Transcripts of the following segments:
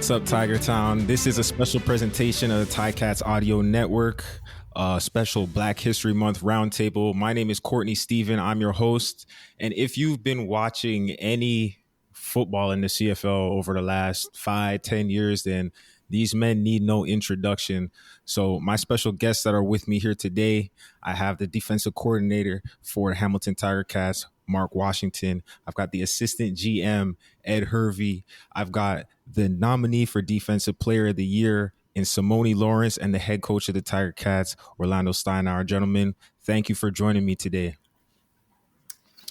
What's up, Tiger Town? This is a special presentation of the Ticats Audio Network, special Black History Month roundtable. My name is Courtney Stephen. I'm your host. And if you've been watching any football in the CFL over the last 5-10 years, then these men need no introduction. So my special guests that are with me here today, I have the defensive coordinator for Hamilton Tiger Cats, Mark Washington. I've got the assistant GM, Ed Harvey. I've got the nominee for Defensive Player of the Year in Simoni Lawrence, and the head coach of the Tiger Cats, Orlondo Steinauer. Gentlemen, thank you for joining me today.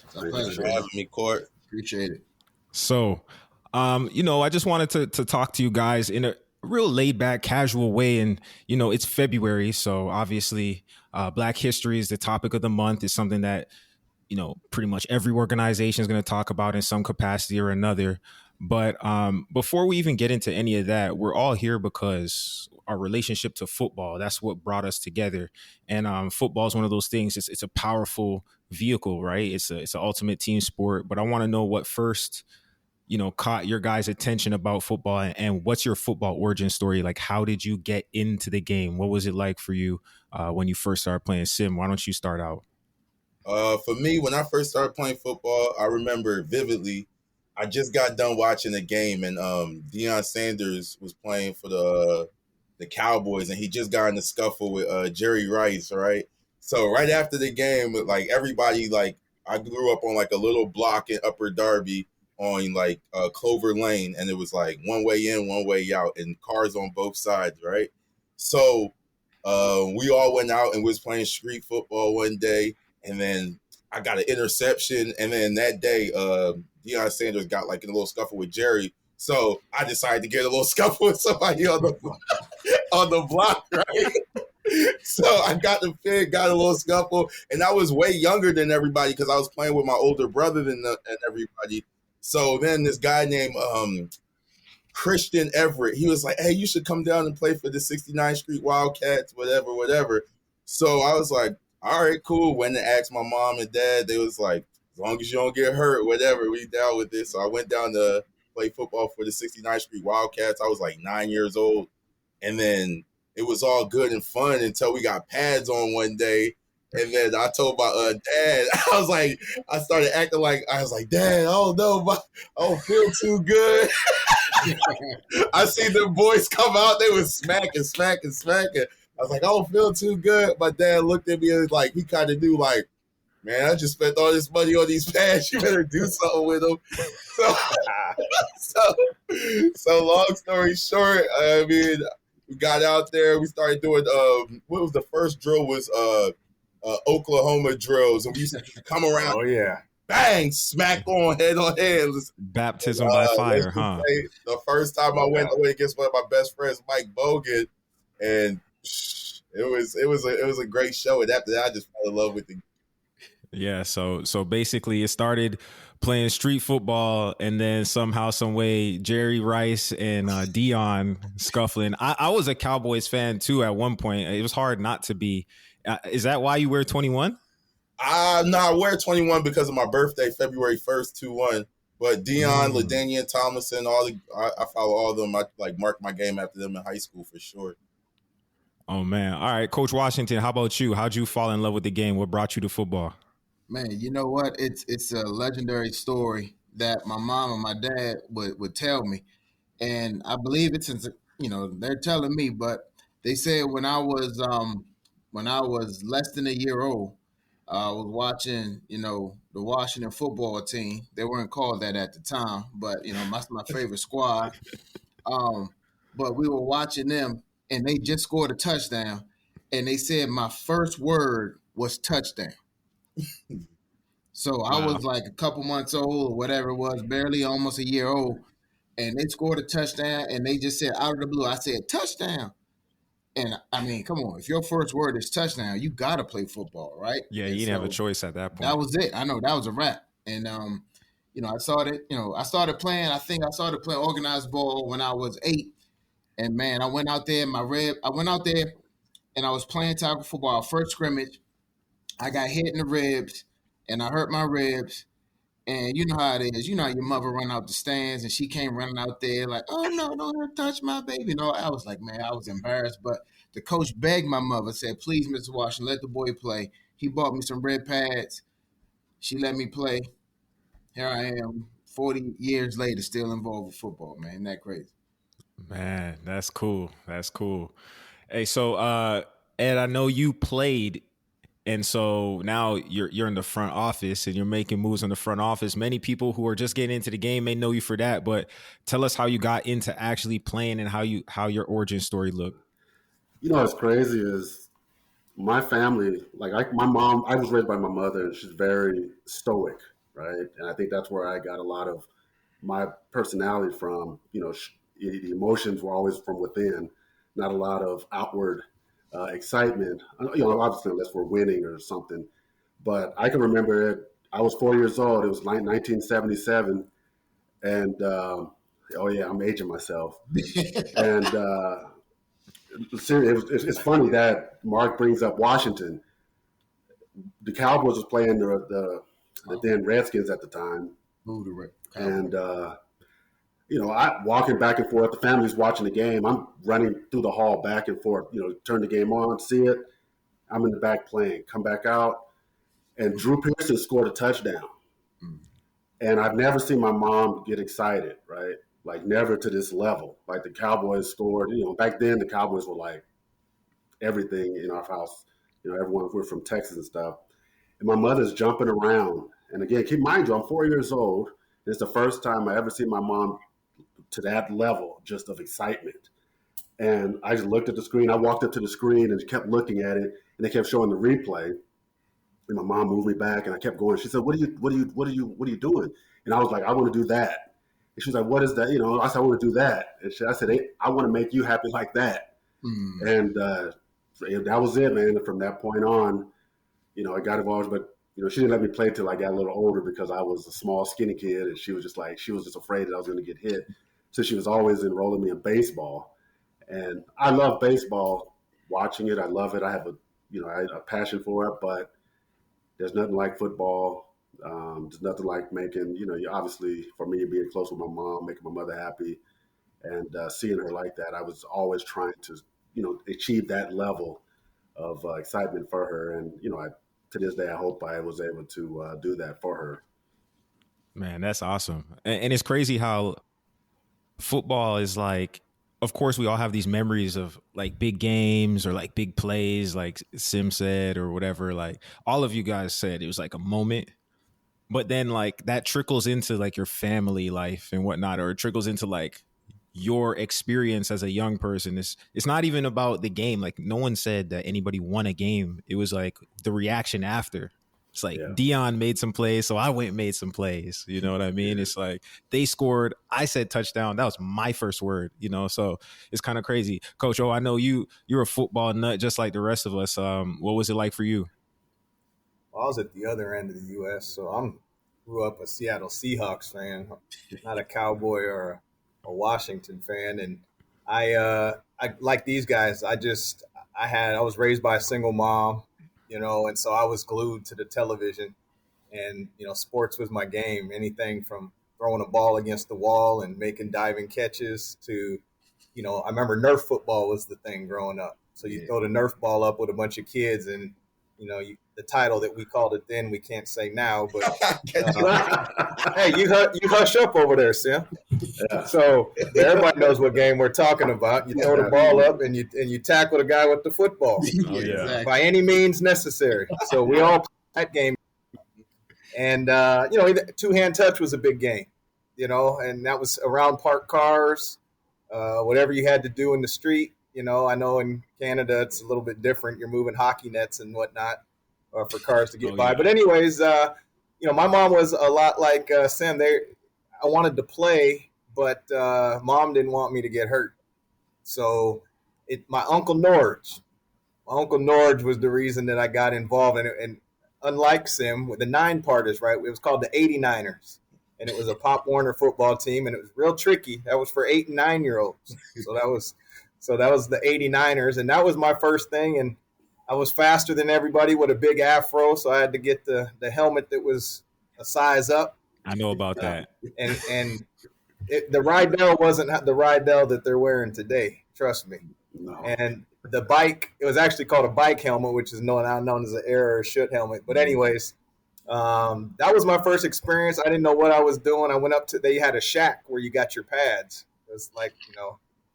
It's a pleasure for having me, Court. Appreciate it. So, I just wanted to talk to you guys in a real laid back, casual way. And, it's February. So obviously Black history is the topic of the month. It's something that, pretty much every organization is going to talk about in some capacity or another. But before we even get into any of that, we're all here because our relationship to football, that's what brought us together. And football is one of those things. It's a powerful vehicle, right? It's an ultimate team sport. But I want to know what first, caught your guys' attention about football, and what's your football origin story? Like, how did you get into the game? What was it like for you when you first started playing Sim? Why don't you start out? For me, when I first started playing football, I remember vividly, I just got done watching a game, and Deion Sanders was playing for the Cowboys, and he just got in a scuffle with Jerry Rice, right? So right after the game, like everybody, like I grew up on like a little block in Upper Darby on like Clover Lane, and it was like one way in, one way out, and cars on both sides, right? So we all went out and was playing street football one day, and then I got an interception, and then that day Deion Sanders got like in a little scuffle with Jerry. So I decided to get a little scuffle with somebody on the block, right? So I got the pig, got a little scuffle, and I was way younger than everybody because I was playing with my older brother than everybody. So then this guy named Christian Everett, he was like, hey, you should come down and play for the 69th Street Wildcats, whatever. So I was like, all right, cool. Went and asked my mom and dad. They was like, as long as you don't get hurt, whatever, we down with this. So I went down to play football for the 69th Street Wildcats. I was like 9 years old. And then it was all good and fun until we got pads on one day. And then I told my dad, I started acting like, Dad, I don't know, I don't feel too good. I see the boys come out, they was smacking. I was like, I don't feel too good. My dad looked at me and like, he kind of knew like, man, I just spent all this money on these pads. You better do something with them. So long story short, I mean, we got out there. We started doing, what was the first drill was Oklahoma drills. And we used to come around. Oh, yeah. Bang, smack on, head on head. Baptism by fire, huh? The first time I went away against one of my best friends, Mike Bogan, and it was a great show. And after that, I just fell in love with the game. Yeah, so basically it started playing street football, and then somehow, some way, Jerry Rice and Deion scuffling. I was a Cowboys fan too at one point. It was hard not to be. Is that why you wear 21? No, I wear 21 because of my birthday, February 1st, 2-1. But Deion, LaDainian Tomlinson, I follow all of them. I like marked my game after them in high school for sure. Oh man! All right, Coach Washington, how about you? How'd you fall in love with the game? What brought you to football? Man, you know what? It's a legendary story that my mom and my dad would tell me, and I believe it's they're telling me, but they said when I was less than a year old, I was watching the Washington football team. They weren't called that at the time, but that's my favorite squad. But we were watching them, and they just scored a touchdown, and they said my first word was touchdown. So I was like a couple months old or whatever it was, barely almost a year old, and they scored a touchdown, and they just said out of the blue, I said touchdown. And I mean, come on, if your first word is touchdown, you got to play football, right? Yeah, you didn't have a choice at that point. That was it. I know that was a wrap. And I started playing. I think I started playing organized ball when I was 8. And man, I went out there, and I was playing tackle football. First scrimmage, I got hit in the ribs, and I hurt my ribs. And you know how it is. You know how your mother run out the stands and she came running out there like, oh no, don't touch my baby. No, I was like, man, I was embarrassed. But the coach begged my mother, said, please, Mr. Washington, let the boy play. He bought me some red pads. She let me play. Here I am, 40 years later, still involved with football, man. Isn't that crazy? Man, that's cool. That's cool. Hey, so Ed, I know you played, and so now you're in the front office and you're making moves in the front office. Many people who are just getting into the game may know you for that, but tell us how you got into actually playing and how your origin story looked. You know what's crazy is my family, my mom, I was raised by my mother, and she's very stoic, right? And I think that's where I got a lot of my personality from. The emotions were always from within, not a lot of outward excitement. Obviously, unless we're winning or something. But I can remember it. I was 4 years old. It was 1977, and oh yeah, I'm aging myself. And it's funny that Mark brings up Washington. The Cowboys was playing the then Redskins at the time, and I walking back and forth. The family's watching the game. I'm running through the hall back and forth. Turn the game on, see it. I'm in the back playing. Come back out, and Drew Pearson scored a touchdown. And I've never seen my mom get excited, right? Like never to this level. Like the Cowboys scored. Back then the Cowboys were like everything in our house. Everyone, we're from Texas and stuff. And my mother's jumping around. And again, keep in mind you, I'm 4 years old. It's the first time I ever see my mom to that level just of excitement. And I just looked at the screen. I walked up to the screen and kept looking at it, and they kept showing the replay. And my mom moved me back, and I kept going. She said, "What are you doing?" And I was like, "I want to do that." And she was like, "What is that?" I said, "I want to do that." And I said, "Hey, I want to make you happy like that." And that was it, man. And from that point on, I got involved. But she didn't let me play till I got a little older because I was a small, skinny kid, and she was just afraid that I was going to get hit. So she was always enrolling me in baseball, and I love baseball. Watching it, I love it. I have a passion for it, but there's nothing like football. There's nothing like making, obviously for me being close with my mom, making my mother happy, and seeing her like that. I was always trying to, achieve that level of excitement for her. And, to this day, I hope I was able to do that for her. Man, that's awesome. And it's crazy how football is like, of course, we all have these memories of like big games or like big plays, like Sim said or whatever. Like all of you guys said, it was like a moment. But then like that trickles into like your family life and whatnot, or it trickles into like your experience as a young person. It's not even about the game. Like no one said that anybody won a game. It was like the reaction after. It's like Dion made some plays, so I went and made some plays. You know what I mean? Yeah. It's like they scored. I said touchdown. That was my first word, so it's kind of crazy. Coach O, I know you're a football nut just like the rest of us. What was it like for you? Well, I was at the other end of the U.S., so grew up a Seattle Seahawks fan, not a Cowboy or a Washington fan. And I like these guys. I was raised by a single mom, and so I was glued to the television, and sports was my game. Anything from throwing a ball against the wall and making diving catches to, I remember Nerf football was the thing growing up. So you throw the Nerf ball up with a bunch of kids, and the title that we called it then we can't say now, but hey, you hush up over there, Sim. Yeah. So everybody knows what game we're talking about. You throw the ball up and you tackle the guy with the football. Oh, yeah. Exactly. By any means necessary. So we all played that game, and two-hand touch was a big game, and that was around parked cars, whatever you had to do in the street. I know in Canada it's a little bit different. You're moving hockey nets and whatnot for cars to get by. Yeah. But anyways, my mom was a lot like Sam. I wanted to play, but mom didn't want me to get hurt. So my Uncle Norge was the reason that I got involved. And unlike Sim, with the 9-parters, right, it was called the 89ers. And it was a Pop Warner football team, and it was real tricky. That was for 8 and 9-year-olds. So that was the 89ers, and that was my first thing. And I was faster than everybody with a big afro, so I had to get the helmet that was a size up. I know about that. And the Rydell wasn't the Rydell that they're wearing today. Trust me. No. And the bike, it was actually called a bike helmet, which is now known as an air or shoot helmet. But anyways, that was my first experience. I didn't know what I was doing. I went up to, they had a shack where you got your pads. It was like,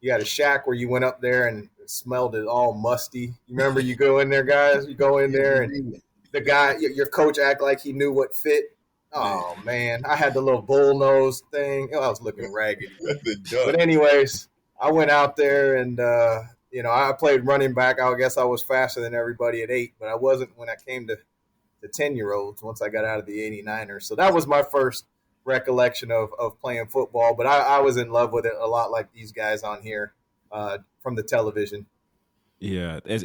you had a shack where you went up there and it smelled it all musty. You remember, you go in there, guys, you go in there and the guy, your coach act like he knew what fit. Oh man, I had the little bullnose thing. I was looking raggedy. But anyways, I went out there and I played running back. I guess I was faster than everybody at 8, but I wasn't when I came to the 10-year-olds once I got out of the 89ers. So that was my first recollection of playing football. But I was in love with it a lot, like these guys on here from the television. Yeah, it's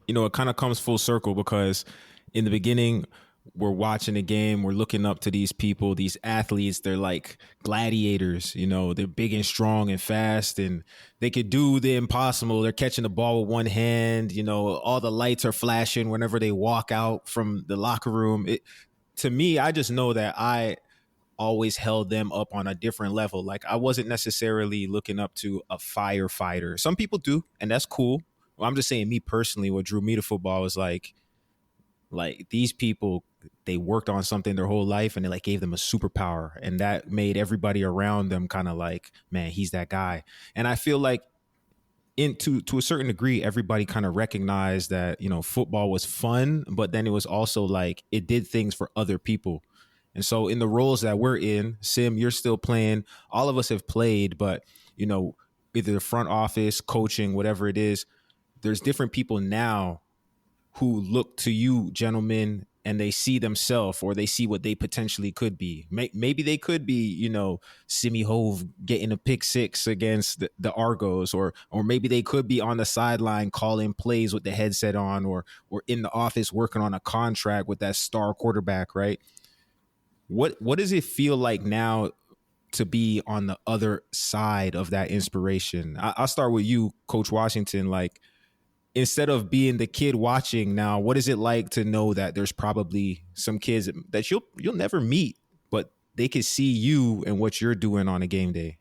it kind of comes full circle because in the beginning, we're watching a game, we're looking up to these people, these athletes, they're like gladiators, they're big and strong and fast and they could do the impossible. They're catching the ball with one hand, all the lights are flashing whenever they walk out from the locker room. To me, I just know that I always held them up on a different level. Like I wasn't necessarily looking up to a firefighter. Some people do, and that's cool. Well, I'm just saying me personally, what drew me to football was like these people, they worked on something their whole life and it like gave them a superpower, and that made everybody around them kind of like, man, he's that guy. And I feel like to a certain degree, everybody kind of recognized that, football was fun, but then it was also like it did things for other people. And so in the roles that we're in, Sim, you're still playing, all of us have played, but either the front office, coaching, whatever it is, there's different people now who look to you, gentlemen, and they see themselves or they see what they potentially could be. Maybe they could be, Simi Hove getting a pick 6 against the Argos, or maybe they could be on the sideline calling plays with the headset on, or in the office working on a contract with that star quarterback, right? What does it feel like now to be on the other side of that inspiration? I'll start with you, Coach Washington. Like, instead of being the kid watching now, what is it like to know that there's probably some kids that you'll never meet, but they can see you and what you're doing on a game day?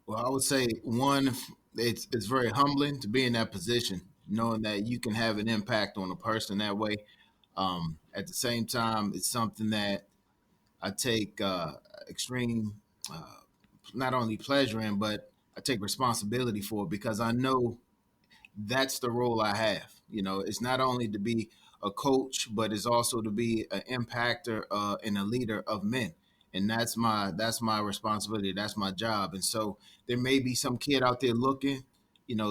Well, I would say one, it's very humbling to be in that position, knowing that you can have an impact on a person that way. At the same time, it's something that I take extreme, not only pleasure in, but I take responsibility for, because I know that's the role I have. It's not only to be a coach, but it's also to be an impactor and a leader of men. And that's my responsibility. That's my job. And so there may be some kid out there looking,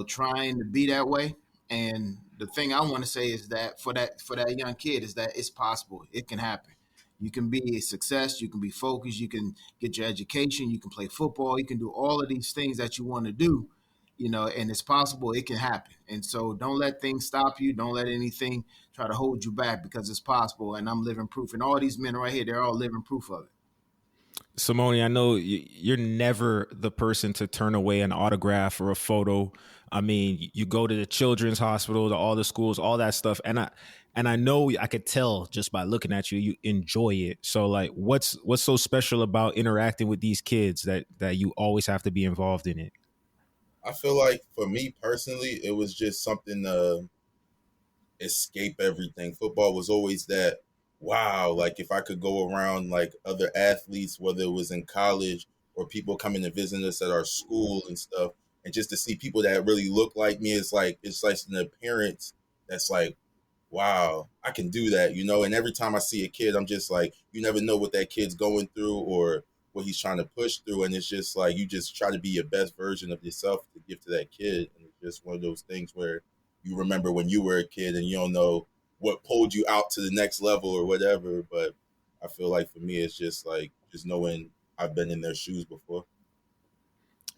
trying to be that way. And the thing I want to say is that for that young kid is that it's possible. It can happen. You can be a success. You can be focused. You can get your education. You can play football. You can do all of these things that you want to do, and it's possible. It can happen. And so don't let things stop you. Don't let anything try to hold you back, because it's possible. And I'm living proof. And all these men right here, they're all living proof of it. Simoni, I know you're never the person to turn away an autograph or a photo. I mean, you go to the children's hospital, to all the schools, all that stuff. And I know I could tell just by looking at you, you enjoy it. So like, what's so special about interacting with these kids that you always have to be involved in it? I feel like for me personally, it was just something to escape everything. Football was always that, wow, like if I could go around like other athletes, whether it was in college or people coming to visit us at our school and stuff, and just to see people that really look like me, it's like an appearance that's like, wow, I can do that, And every time I see a kid, I'm just like, you never know what that kid's going through or what he's trying to push through. And it's just like, you just try to be your best version of yourself to give to that kid. And it's just one of those things where you remember when you were a kid and you don't know what pulled you out to the next level or whatever. But I feel like for me, it's just like, just knowing I've been in their shoes before.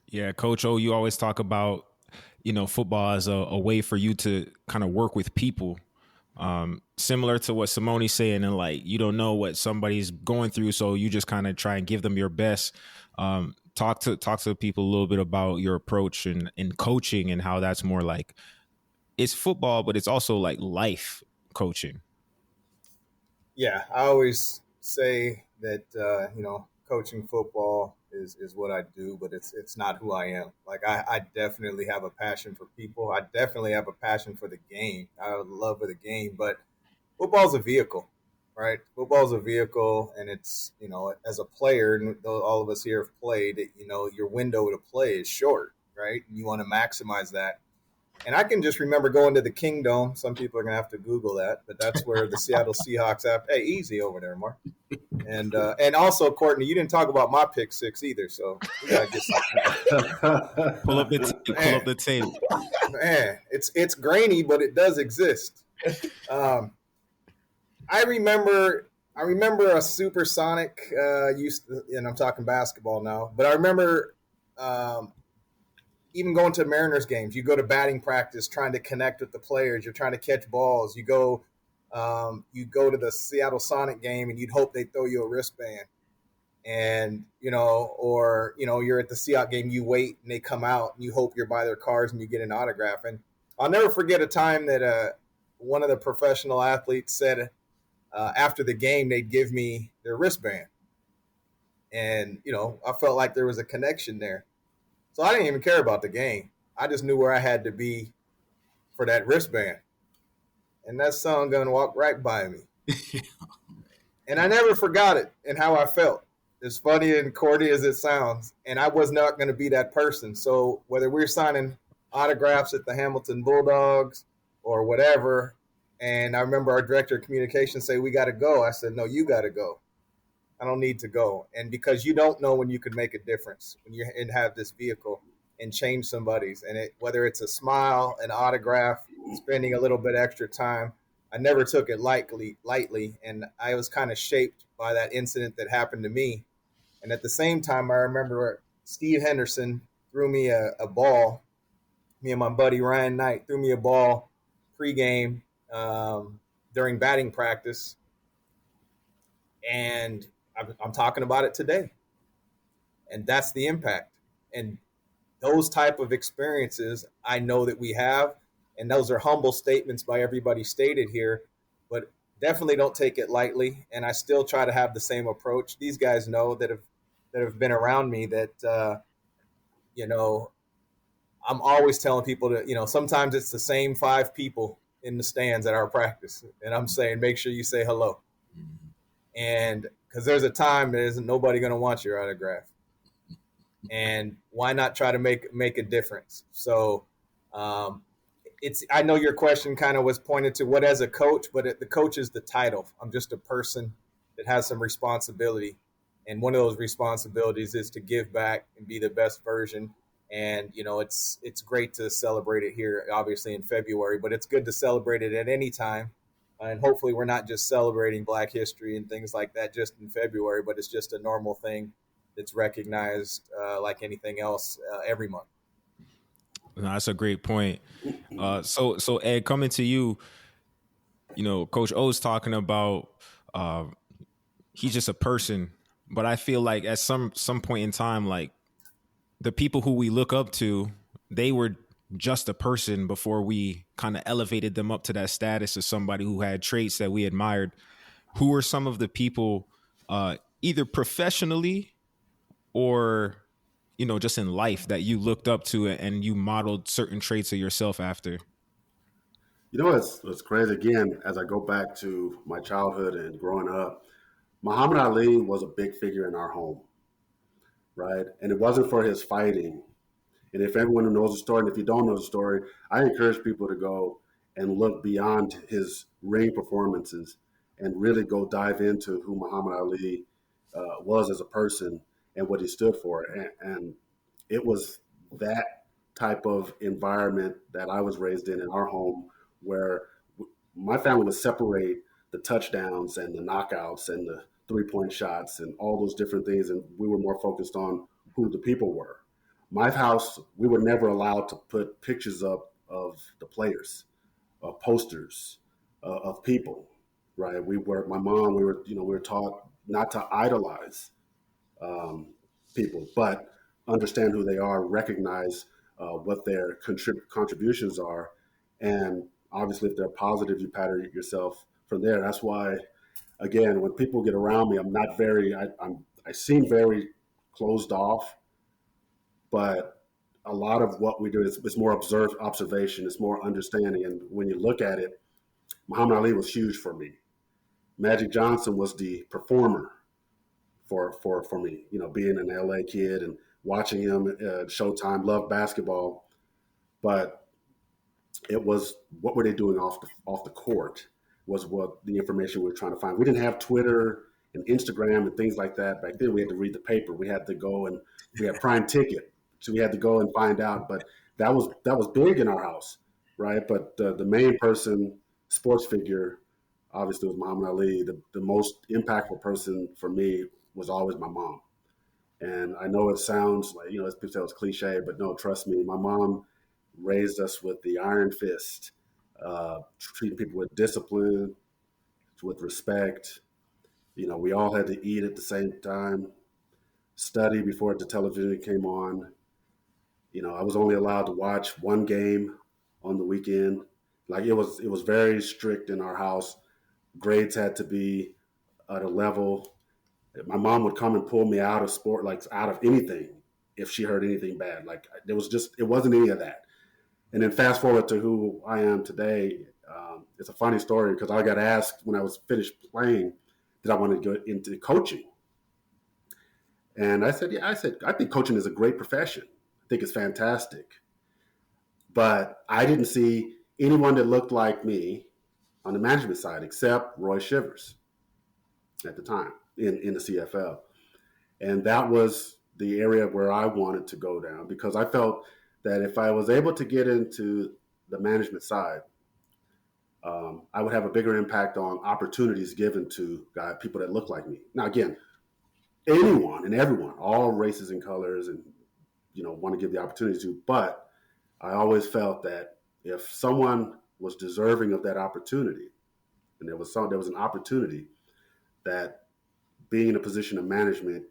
Yeah, Coach O, you always talk about, football as a way for you to kind of work with people. Similar to what Simoni's saying, and like, you don't know what somebody's going through, so you just kind of try and give them your best. Talk to people a little bit about your approach in coaching and how that's more like, it's football, but it's also like life coaching. Yeah, I always say that coaching football is what I do, but it's not who I am. Like I definitely have a passion for people. I definitely have a passion for the game. I have a love for the game, but football's a vehicle, right? Football's a vehicle, and it's as a player, and all of us here have played. Your window to play is short, right? And you want to maximize that. And I can just remember going to the Kingdome. Some people are gonna have to Google that, but that's where the Seattle Seahawks have. Hey, easy over there, Mark. And also, Courtney, you didn't talk about my pick six either, so we gotta get some. Pull up the tape. Pull up the tape. Man, it's grainy, but it does exist. I remember a supersonic and I'm talking basketball now, but I remember even going to Mariners games. You go to batting practice, trying to connect with the players. You're trying to catch balls. You go to the Seattle Sonic game, and you'd hope they'd throw you a wristband. And you're at the Seahawks game. You wait, and they come out, and you hope you're by their cars, and you get an autograph. And I'll never forget a time that one of the professional athletes said after the game they'd give me their wristband, and I felt like there was a connection there. So I didn't even care about the game. I just knew where I had to be for that wristband. And that son gun walked right by me. And I never forgot it and how I felt. As funny and corny as it sounds. And I was not going to be that person. So whether we're signing autographs at the Hamilton Bulldogs or whatever, and I remember our director of communications say, "We got to go." I said, "No, you got to go. I don't need to go." And because you don't know when you could make a difference when you have this vehicle and change somebody's, and whether it's a smile, an autograph, spending a little bit extra time, I never took it lightly, and I was kind of shaped by that incident that happened to me. And at the same time, I remember Steve Henderson threw me a ball. Me and my buddy Ryan Knight threw me a ball pregame during batting practice, and I'm talking about it today. And that's the impact. And those type of experiences I know that we have, and those are humble statements by everybody stated here, but definitely don't take it lightly. And I still try to have the same approach. These guys know that have been around me that, I'm always telling people to, sometimes it's the same 5 people in the stands at our practice. And I'm saying, make sure you say hello. And because there's a time there isn't nobody going to want your autograph. And why not try to make a difference? So I know your question kind of was pointed to what as a coach, but the coach is the title. I'm just a person that has some responsibility. And one of those responsibilities is to give back and be the best version. And, it's great to celebrate it here, obviously in February, but it's good to celebrate it at any time. And hopefully we're not just celebrating Black history and things like that just in February, but it's just a normal thing that's recognized like anything else every month. No, that's a great point. So Ed, coming to you, Coach O's talking about he's just a person, but I feel like at some point in time, like the people who we look up to, they were just a person before we kind of elevated them up to that status of somebody who had traits that we admired. Who were some of the people, either professionally or, just in life that you looked up to and you modeled certain traits of yourself after? It's crazy. Again, as I go back to my childhood and growing up, Muhammad Ali was a big figure in our home, right? And it wasn't for his fighting. And if everyone knows the story, and if you don't know the story, I encourage people to go and look beyond his ring performances and really go dive into who Muhammad Ali was as a person and what he stood for. And it was that type of environment that I was raised in our home, where my family would separate the touchdowns and the knockouts and the 3-point shots and all those different things. And we were more focused on who the people were. My house, we were never allowed to put pictures up of the players, posters of people, right? We were taught not to idolize people, but understand who they are, recognize what their contributions are. And obviously if they're positive, you pattern yourself from there. That's why again, when people get around me, I'm not very, I seem very closed off, but a lot of what we do is more observation, it's more understanding. And when you look at it, Muhammad Ali was huge for me. Magic Johnson was the performer for me, being an LA kid and watching him at Showtime, loved basketball, but it was what were they doing off the court was what the information we were trying to find. We didn't have Twitter and Instagram and things like that back then. We had to read the paper. We had to go and we had Prime Ticket, so we had to go and find out. But that was big in our house, right? But the main person, sports figure, obviously was Muhammad Ali. The most impactful person for me was always my mom. And I know it sounds like, people say it's cliche, but no, trust me, my mom raised us with the iron fist, treating people with discipline, with respect. We all had to eat at the same time, study before the television came on. I was only allowed to watch one game on the weekend. Like it was very strict in our house. Grades had to be at a level. My mom would come and pull me out of sport, like out of anything, if she heard anything bad. Like it wasn't any of that. And then fast forward to who I am today. It's a funny story because I got asked when I was finished playing, did I want to go into coaching? And I said, yeah, I think coaching is a great profession. I think it's fantastic. But I didn't see anyone that looked like me on the management side except Roy Shivers at the time in the CFL. And that was the area where I wanted to go down because I felt that if I was able to get into the management side, I would have a bigger impact on opportunities given to people that look like me. Now, again, anyone and everyone, all races and colors, and want to give the opportunity to. But I always felt that if someone was deserving of that opportunity, and there was an opportunity that being in a position of management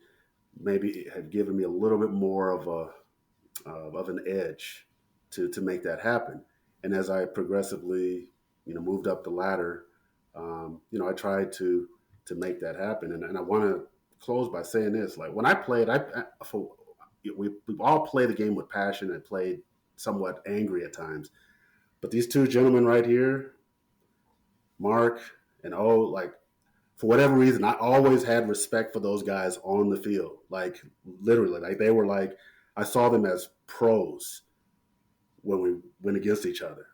maybe had given me a little bit more of an edge to make that happen. And as I progressively, moved up the ladder, I tried to make that happen. And I want to close by saying this: like when I played, we've all played the game with passion and played somewhat angry at times. But these two gentlemen right here, Mark and like for whatever reason, I always had respect for those guys on the field. Like literally, like they were like, I saw them as pros when we went against each other.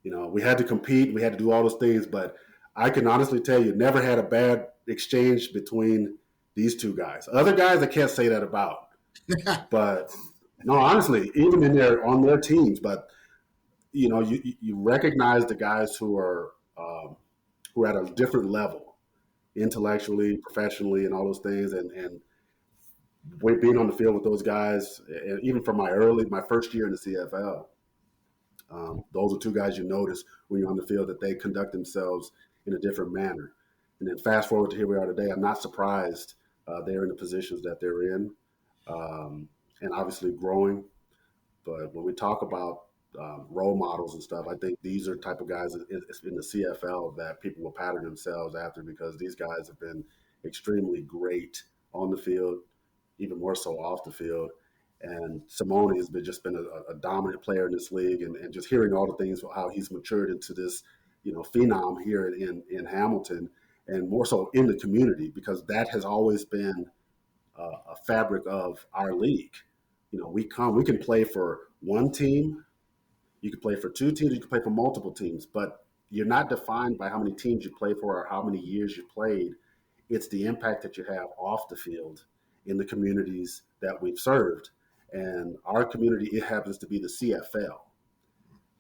We had to compete, we had to do all those things, but I can honestly tell you, never had a bad exchange between these two guys. Other guys, I can't say that about. But no, honestly, even on their teams, but you recognize the guys who are at a different level, intellectually, professionally, and all those things, and being on the field with those guys, and even from my first year in the CFL, those are two guys you notice when you're on the field that they conduct themselves in a different manner. And then fast forward to here we are today, I'm not surprised they're in the positions that they're in, and obviously growing. But when we talk about role models and stuff, I think these are the type of guys in the CFL that people will pattern themselves after because these guys have been extremely great on the field, even more so off the field. And Simoni has just been a dominant player in this league, and just hearing all the things how he's matured into this, phenom here in Hamilton, and more so in the community because that has always been a fabric of our league. We can play for one team, you can play for two teams, you can play for multiple teams, but you're not defined by how many teams you play for or how many years you played. It's the impact that you have off the field in the communities that we've served. And our community, it happens to be the CFL.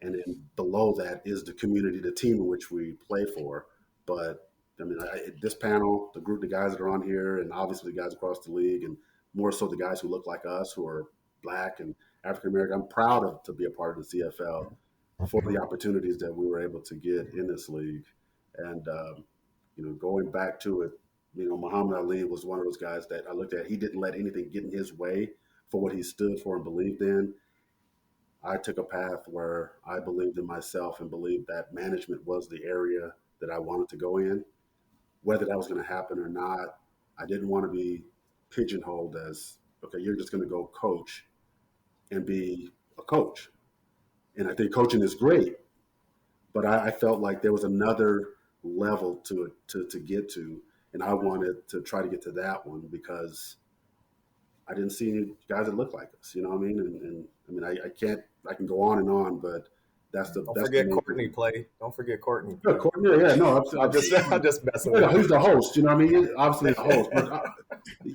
And then below that is the community, the team in which we play for. But I mean, this panel, the guys that are on here, and obviously the guys across the league, and more so the guys who look like us, who are Black and African American, I'm proud to be a part of the CFL for the opportunities that we were able to get in this league. And, going back to it, Muhammad Ali was one of those guys that I looked at. He didn't let anything get in his way for what he stood for and believed in. I took a path where I believed in myself and believed that management was the area that I wanted to go in. whether that was going to happen or not. I didn't want to be pigeonholed as, okay, you're just going to go coach and be a coach. And I think coaching is great, but I felt like there was another level to get to, and I wanted to try to get to that one because I didn't see any guys that looked like us. You know what I mean? And I mean, I can go on, but Don't forget Courtney play. Don't forget Courtney. Yeah, Courtney. Yeah, no, I'm just messing with you. He's the host. You know what I mean? Obviously the host, but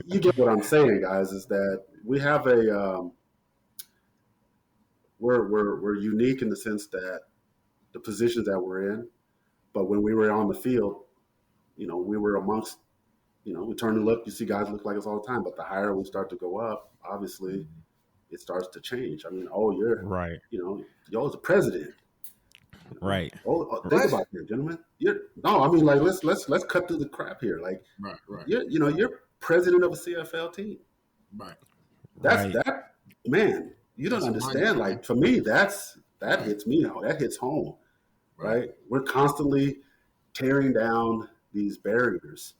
you get what I'm saying, guys. Is that we have we're unique in the sense that the positions that we're in, but when we were on the field, we were amongst, we turn and look, you see guys look like us all the time, but the higher we start to go up, obviously it starts to change. I mean, you're right. Y'all the president. Right. Think about it, gentlemen. Let's cut through the crap here. Like, right. You're president of a CFL team. Right. That man. You don't understand. Like, for me, that hits me now. That hits home. Right. We're constantly tearing down these barriers,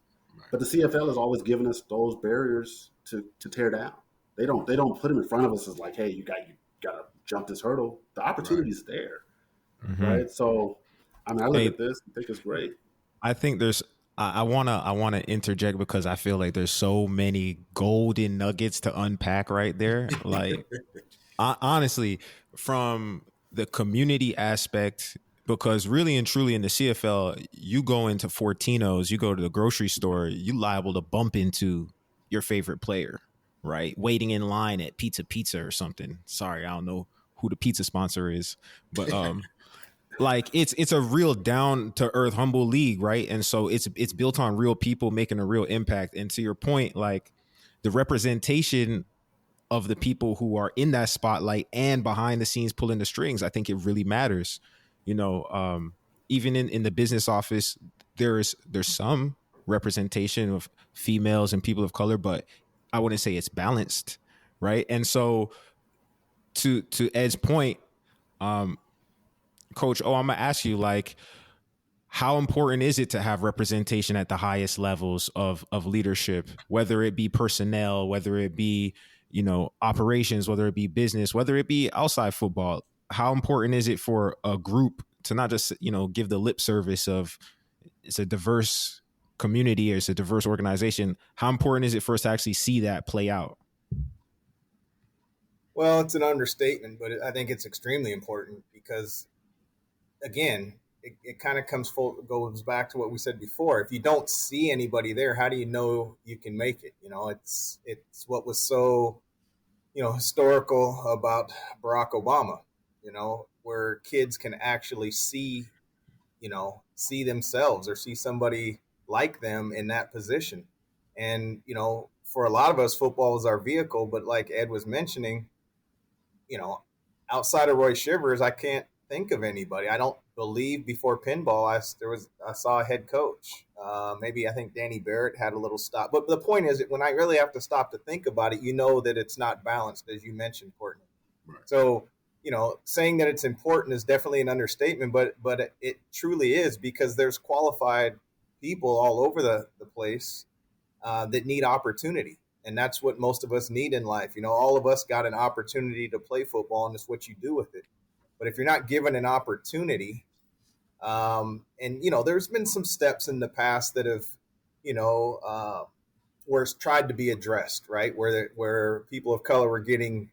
but the CFL has always given us those barriers to tear down. They don't put them in front of us as like, hey, you got to jump this hurdle. The opportunity's there. Mm-hmm. Right. So, I mean, I look at this and think it's great. I think I wanna interject because I feel like there's so many golden nuggets to unpack right there. Like, honestly, from the community aspect, because really and truly in the CFL, you go into Fortino's, you go to the grocery store, you liable to bump into your favorite player, right? Waiting in line at Pizza or something. Sorry, I don't know who the pizza sponsor is, but like it's a real down to earth, humble league, right? And so it's built on real people making a real impact. And to your point, like the representation of the people who are in that spotlight and behind the scenes pulling the strings, I think it really matters. Even in the business office, there's some representation of females and people of color, but I wouldn't say it's balanced, right? And so to Ed's point, Coach, I'm gonna ask you, like, how important is it to have representation at the highest levels of leadership, whether it be personnel, whether it be, operations, whether it be business, whether it be outside football? How important is it for a group to not just, give the lip service of it's a diverse community or it's a diverse organization? How important is it for us to actually see that play out? Well, it's an understatement, but I think it's extremely important because, again, it kind of goes back to what we said before. If you don't see anybody there, how do you know you can make it? It's what was so, historical about Barack Obama, where kids can actually see themselves or see somebody like them in that position. And, for a lot of us, football is our vehicle. But like Ed was mentioning, outside of Roy Shivers, I can't think of anybody. I don't believe before pinball I saw a head coach. Maybe I think Danny Barrett had a little stop. But the point is that when I really have to stop to think about it, that it's not balanced, as you mentioned, Courtney. Right. So, saying that it's important is definitely an understatement, but it truly is, because there's qualified people all over the place that need opportunity. And that's what most of us need in life. All of us got an opportunity to play football, and it's what you do with it. But if you're not given an opportunity, there's been some steps in the past that have, where it's tried to be addressed, right? Where people of color were getting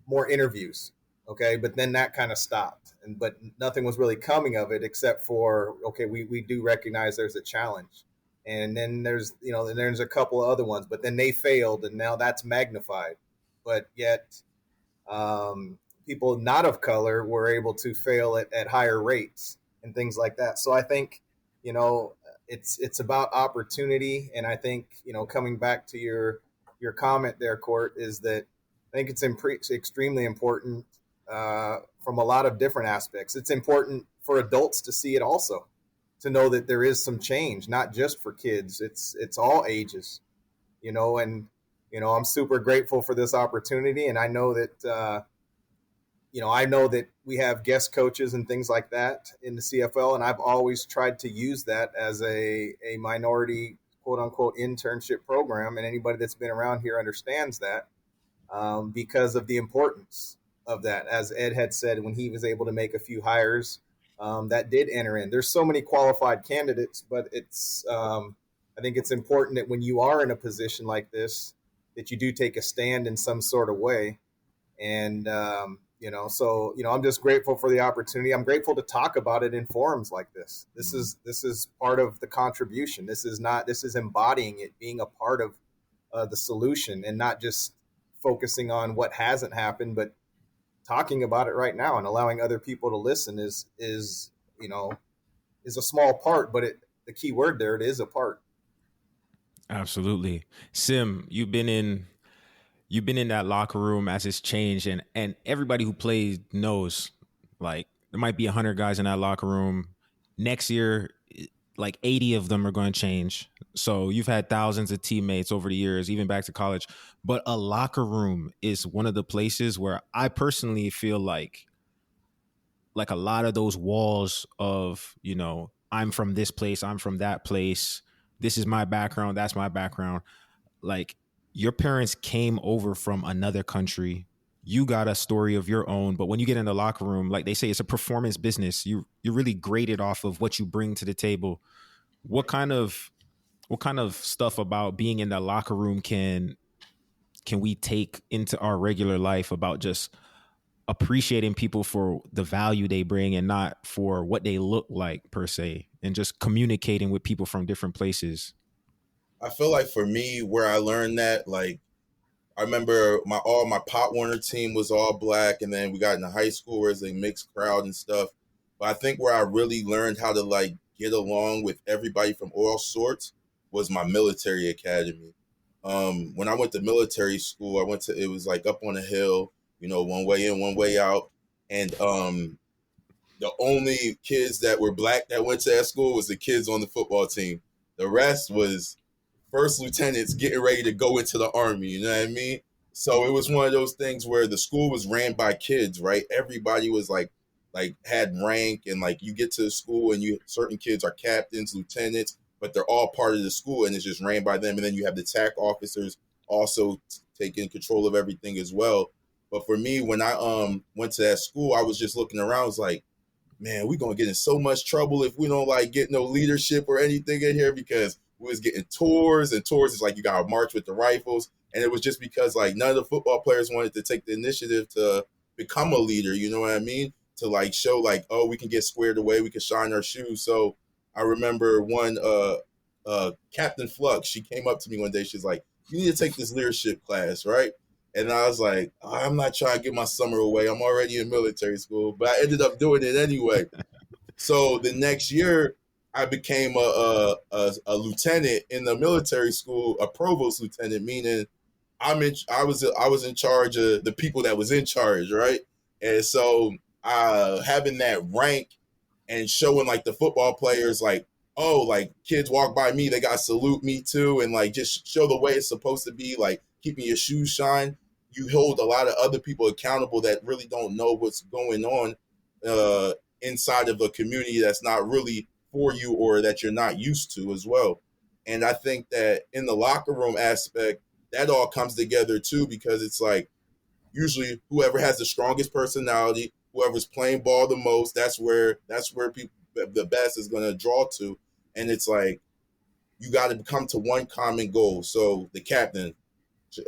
more interviews, okay? But then that kind of stopped, but nothing was really coming of it except for, okay, we do recognize there's a challenge. And then there's a couple of other ones, but then they failed, and now that's magnified. But yet, people not of color were able to fail at higher rates and things like that. So I think, it's about opportunity. And I think, coming back to your comment there, Court, is that I think it's extremely important from a lot of different aspects. It's important for adults to see it also, to know that there is some change, not just for kids. It's all ages, and, I'm super grateful for this opportunity. And I know that, I know that we have guest coaches and things like that in the CFL, and I've always tried to use that as a minority, quote unquote, internship program. And anybody that's been around here understands that, because of the importance of that. As Ed had said, when he was able to make a few hires that did enter in. There's so many qualified candidates, but I think it's important that when you are in a position like this, that you do take a stand in some sort of way. And, I'm just grateful for the opportunity. I'm grateful to talk about it in forums like this. This is part of the contribution. This is embodying it, being a part of the solution, and not just focusing on what hasn't happened, but talking about it right now and allowing other people to listen is a small part, but the key word there, it is a part. Absolutely. Sim, you've been in that locker room as it's changed, and everybody who plays knows, like, there might be 100 guys in that locker room. Next year, like 80 of them are going to change. So you've had thousands of teammates over the years, even back to college. But a locker room is one of the places where I personally feel like a lot of those walls of, I'm from this place, I'm from that place, this is my background, that's my background. Like, your parents came over from another country. You got a story of your own, but when you get in the locker room, like they say, it's a performance business. You're really graded off of what you bring to the table. What kind of stuff about being in the locker room can we take into our regular life about just appreciating people for the value they bring and not for what they look like per se, and just communicating with people from different places? I feel like for me, where I learned that, like, I remember my Pop Warner team was all black, and then we got into high school where it's a mixed crowd and stuff. But I think where I really learned how to, like, get along with everybody from all sorts was my military academy. When I went to military school, it was like up on a hill, one way in, one way out. And the only kids that were black that went to that school was the kids on the football team. The rest was first lieutenants getting ready to go into the army, you know what I mean? So it was one of those things where the school was ran by kids, right? Everybody was like had rank, and like you get to the school and certain kids are captains, lieutenants, but they're all part of the school and it's just ran by them. And then you have the TAC officers also taking control of everything as well. But for me, when I went to that school, I was just looking around, I was like, man, we're gonna get in so much trouble if we don't like get no leadership or anything in here, because we was getting tours, and tours is like you gotta march with the rifles. And it was just because like none of the football players wanted to take the initiative to become a leader, you know what I mean? To like show like, oh, we can get squared away, we can shine our shoes. So I remember one Captain Flux, she came up to me one day, she's like, you need to take this leadership class, right? And I was like, I'm not trying to get my summer away. I'm already in military school, but I ended up doing it anyway. So the next year, I became a lieutenant in the military school, a provost lieutenant, meaning I was in charge of the people that was in charge, right? And so having that rank and showing like the football players like, oh, like kids walk by me, they got to salute me too, and like just show the way it's supposed to be, like keeping your shoes shine. You hold a lot of other people accountable that really don't know what's going on inside of a community that's not really for you or that you're not used to as well. And I think that in the locker room aspect, that all comes together too, because it's like usually whoever has the strongest personality, whoever's playing ball the most, that's where people the best is going to draw to. And it's like you got to come to one common goal. So the captain,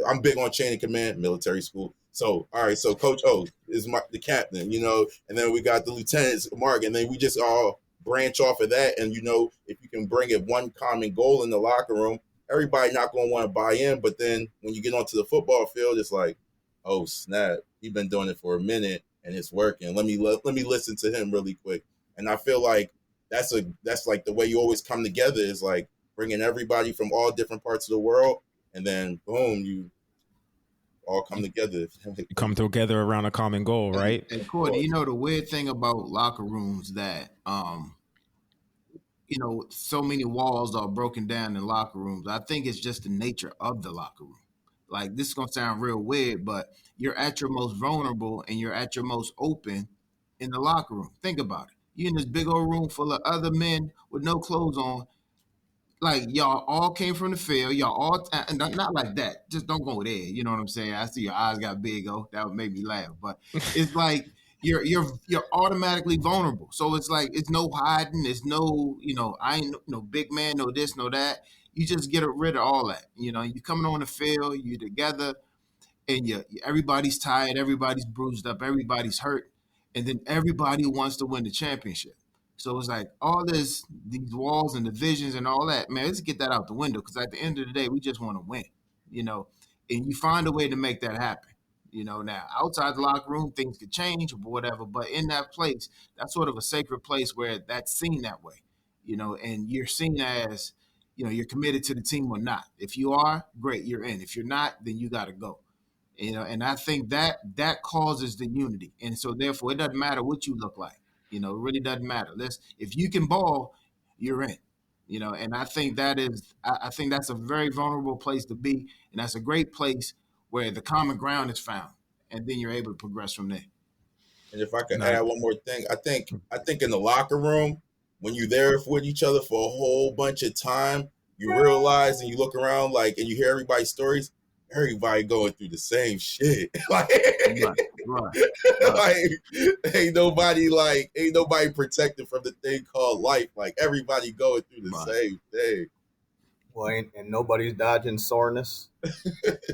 I'm big on chain of command, military school. So, all right, so Coach O is the captain, and then we got the lieutenants, Mark, and then we just all branch off of that. And, if you can bring it one common goal in the locker room, everybody not going to want to buy in. But then when you get onto the football field, it's like, oh, snap, he's been doing it for a minute and it's working. Let me listen to him really quick. And I feel like that's like the way you always come together is like bringing everybody from all different parts of the world. And then, boom, you all come together. Come together around a common goal, right? And Courtney, the weird thing about locker rooms that, so many walls are broken down in locker rooms. I think it's just the nature of the locker room. Like, this is gonna sound real weird, but you're at your most vulnerable and you're at your most open in the locker room. Think about it. You're in this big old room full of other men with no clothes on. Like, y'all all came from the field. Y'all all not like that. Just don't go there. You know what I'm saying? I see your eyes got big. Oh, that would make me laugh. But it's like you're automatically vulnerable. So it's like it's no hiding. It's no, I ain't no big man, no this, no that. You just get rid of all that. You coming on the field, you together, and everybody's tired, everybody's bruised up, everybody's hurt, and then everybody wants to win the championship. So it's like all these walls and divisions and all that, man, let's get that out the window, because at the end of the day, we just want to win, and you find a way to make that happen. Now outside the locker room, things could change or whatever, but in that place, that's sort of a sacred place where that's seen that way, and you're seen as, you're committed to the team or not. If you are, great, you're in. If you're not, then you got to go. And I think that causes the unity. And so therefore it doesn't matter what you look like. It really doesn't matter. If you can ball, you're in. And I think I think that's a very vulnerable place to be. And that's a great place where the common ground is found. And then you're able to progress from there. And if I can add one more thing, I think in the locker room, when you're there with each other for a whole bunch of time, you realize and you look around and you hear everybody's stories. Everybody going through the same shit. Ain't nobody protected from the thing called life. Like, everybody going through the same thing. Well, and nobody's dodging soreness.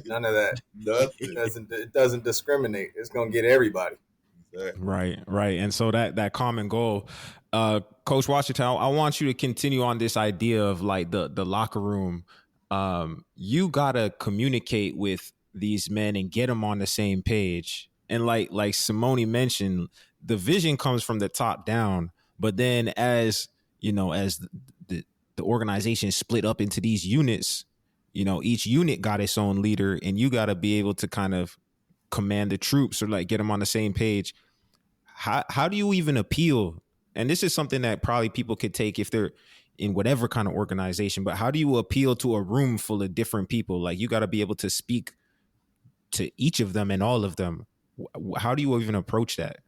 None of that. Nothing. It doesn't discriminate. It's gonna get everybody. Exactly. Right. And so that common goal, Coach Washington, I want you to continue on this idea of like the locker room. You gotta communicate with these men and get them on the same page. And like Simoni mentioned, the vision comes from the top down. But then, as the organization split up into these units, each unit got its own leader, and you got to be able to kind of command the troops or like get them on the same page. How do you even appeal? And this is something that probably people could take if they're in whatever kind of organization, but how do you appeal to a room full of different people? Like, you got to be able to speak to each of them and all of them. How do you even approach that?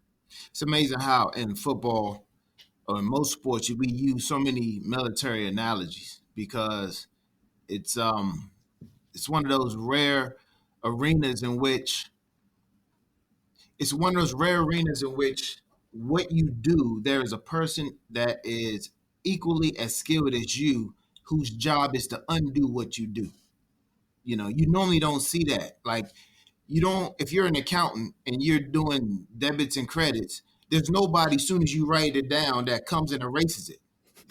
It's amazing how in football or in most sports we use so many military analogies, because it's one of those rare arenas in which what you do, there is a person that is equally as skilled as you, whose job is to undo what you do. You normally don't see that. Like, if you're an accountant and you're doing debits and credits, there's nobody, as soon as you write it down, that comes and erases it.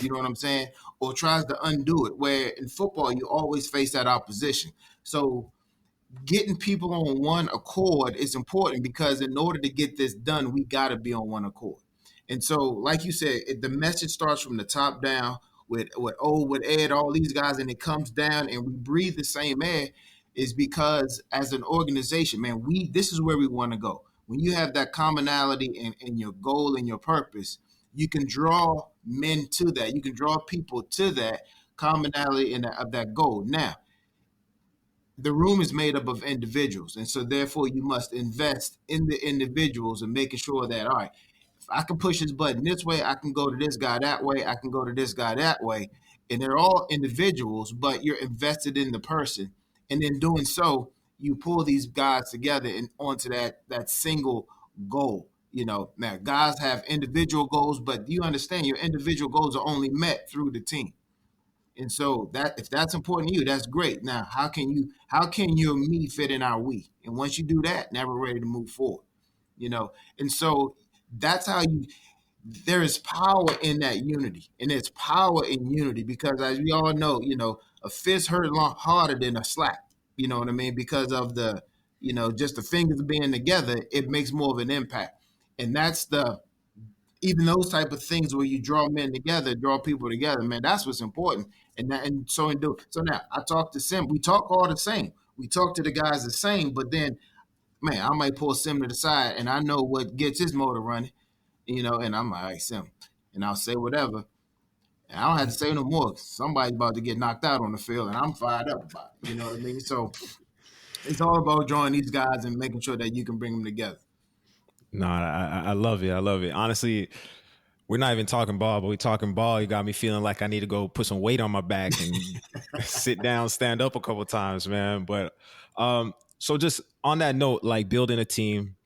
You know what I'm saying? Or tries to undo it. Where in football, you always face that opposition. So getting people on one accord is important, because in order to get this done, we got to be on one accord. And so, like you said, the message starts from the top down with Ed, all these guys, and it comes down, and we breathe the same air, is because as an organization, man, this is where we want to go. When you have that commonality in your goal and your purpose, you can draw men to that. You can draw people to that commonality of that goal. Now, the room is made up of individuals. And so therefore you must invest in the individuals and making sure that, all right, if I can push this button this way, I can go to this guy that way, I can go to this guy that way. And they're all individuals, but you're invested in the person. And in doing so, you pull these guys together and onto that single goal. Now guys have individual goals, but you understand your individual goals are only met through the team. And so that if that's important to you, that's great. Now, how can you and me fit in our we? And once you do that, now we're ready to move forward. And so that's how there is power in that unity. And there's power in unity because, as we all know, a fist hurt a lot harder than a slap. You know what I mean? Because of the, just the fingers being together, it makes more of an impact. And that's even those type of things where you draw men together, draw people together, man, that's what's important. So now I talk to Sim. We talk all the same. We talk to the guys the same, but then, man, I might pull Sim to the side and I know what gets his motor running, and I'm like, all right, Sim, and I'll say whatever. And I don't have to say no more. Somebody's about to get knocked out on the field and I'm fired up about it. You know what I mean? So It's all about drawing these guys and making sure that you can bring them together. No, I love it. I love it. Honestly, we're not even talking ball, but we talking ball. You got me feeling like I need to go put some weight on my back and sit down, stand up a couple times, man. But so just on that note, like building a team,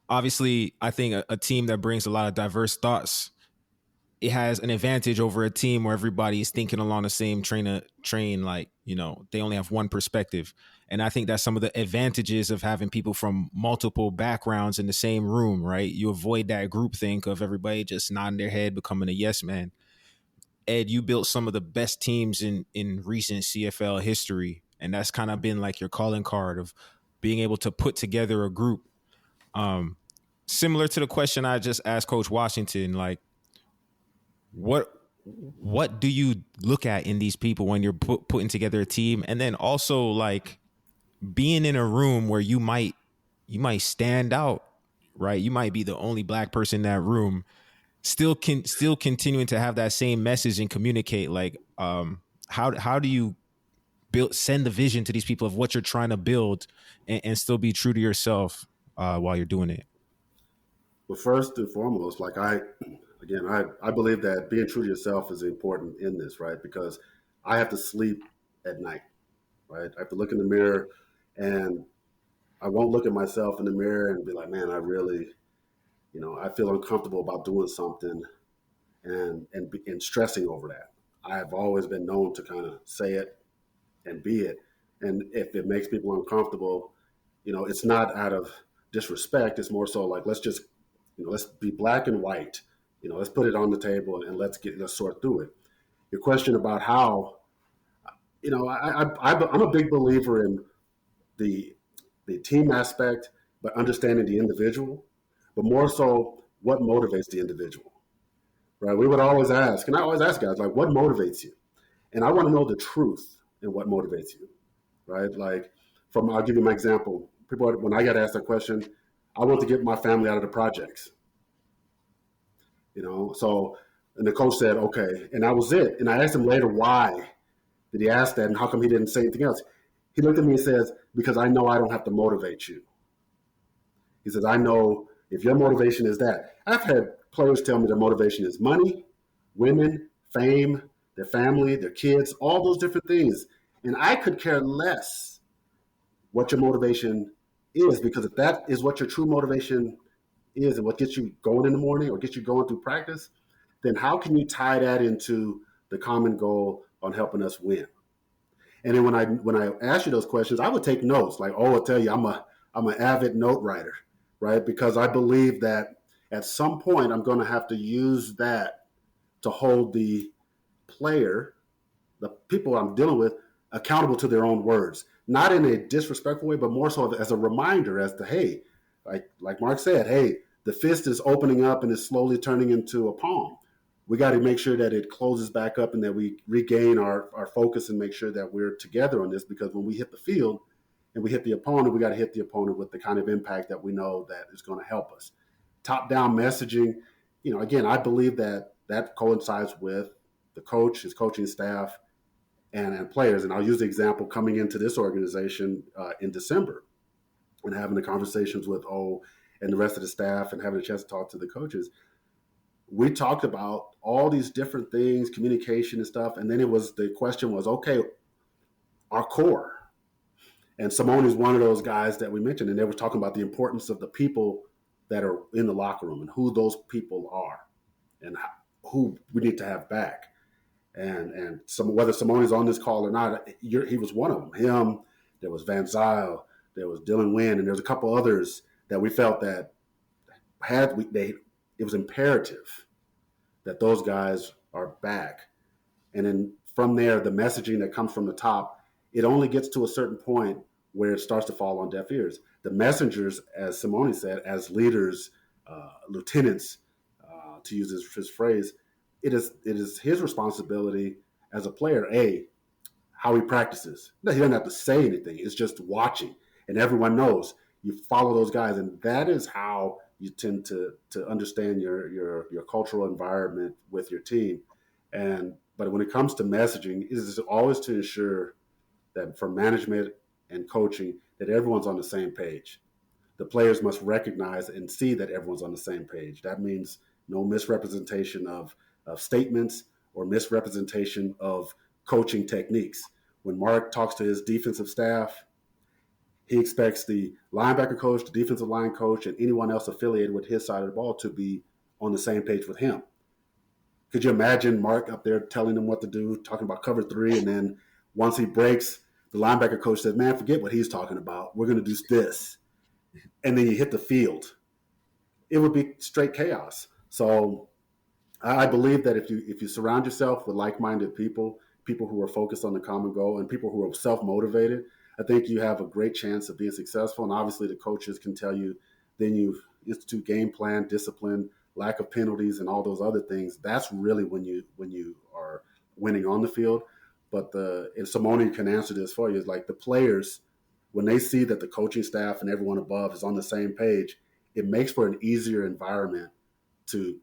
obviously, I think a team that brings a lot of diverse thoughts, it has an advantage over a team where everybody is thinking along the same train, like, you know, they only have one perspective. And I think that's some of the advantages of having people from multiple backgrounds in the same room, right? You avoid that groupthink of everybody just nodding their head, becoming a yes man. Ed, you built some of the best teams in recent CFL history, and that's kind of been like your calling card of being able to put together a group. Um, Similar to the question I just asked Coach Washington, like what do you look at in these people when you're putting together a team, and then also like being in a room where you might stand out, right? You might be the only black person in that room, still continuing to have that same message and communicate. Like, how do you send the vision to these people of what you're trying to build, and still be true to yourself while you're doing it? Well, first and foremost, like I believe that being true to yourself is important in this, right? Because I have to sleep at night, right? I have to look in the mirror, and I won't look at myself in the mirror and be like, man, I really, I feel uncomfortable about doing something and stressing over that. I've always been known to kind of say it and be it. And if it makes people uncomfortable, it's not out of disrespect. It's more so like, let's be black and white. Let's put it on the table and let's sort through it. Your question about how, I'm a big believer in the team aspect, but understanding the individual, but more so what motivates the individual, right? We would always ask, and I always ask guys, like, what motivates you? And I want to know the truth in what motivates you, right? Like, I'll give you my example. People, when I got asked that question, I want to get my family out of the projects, So, and the coach said, okay, and that was it. And I asked him later, why did he ask that, and how come he didn't say anything else? He looked at me and says, because I know I don't have to motivate you. He says, I know if your motivation is that. I've had players tell me their motivation is money, women, fame, their family, their kids, all those different things. And I could care less what your motivation is, because if that is what your true motivation is and what gets you going in the morning or gets you going through practice, then how can you tie that into the common goal on helping us win? And then when I ask you those questions, I would take notes. Like, I'll tell you, I'm an avid note writer, right? Because I believe that at some point I'm going to have to use that to hold the player, the people I'm dealing with, accountable to their own words, not in a disrespectful way, but more so as a reminder as to, hey, like Mark said, hey, the fist is opening up and is slowly turning into a palm. We got to make sure that it closes back up and that we regain our focus and make sure that we're together on this, because when we hit the field and we hit the opponent, we got to hit the opponent with the kind of impact that we know that is going to help us. Top-down messaging, again, I believe that coincides with the coach, his coaching staff, and players. And I'll use the example coming into this organization in December and having the conversations with and the rest of the staff and having a chance to talk to the coaches. We talked about all these different things, communication and stuff. And then the question was, okay, our core. And Simoni is one of those guys that we mentioned, and they were talking about the importance of the people that are in the locker room and who those people are and who we need to have back. And whether Simoni's on this call or not, he was one of them. Him, there was Van Zyl, there was Dylan Wynn, and there's a couple others that we felt that it was imperative that those guys are back. And then from there, the messaging that comes from the top, it only gets to a certain point where it starts to fall on deaf ears. The messengers, as Simoni said, as leaders, lieutenants, to use his phrase, it is his responsibility as a player, how he practices. No, he doesn't have to say anything. It's just watching. And everyone knows you follow those guys. And that is how you tend to understand your cultural environment with your team. But when it comes to messaging, it is always to ensure that for management and coaching, that everyone's on the same page. The players must recognize and see that everyone's on the same page. That means no misrepresentation of statements or misrepresentation of coaching techniques. When Mark talks to his defensive staff, he expects the linebacker coach, the defensive line coach, and anyone else affiliated with his side of the ball to be on the same page with him. Could you imagine Mark up there telling them what to do, talking about cover three, and then once he breaks, the linebacker coach says, man, forget what he's talking about. We're going to do this. And then you hit the field. It would be straight chaos. So I believe that if you surround yourself with like-minded people who are focused on the common goal, and people who are self-motivated, I think you have a great chance of being successful. And obviously the coaches can tell you, then you institute game plan, discipline, lack of penalties, and all those other things. That's really when you are winning on the field. But and Simoni can answer this for you, is like the players, when they see that the coaching staff and everyone above is on the same page, it makes for an easier environment to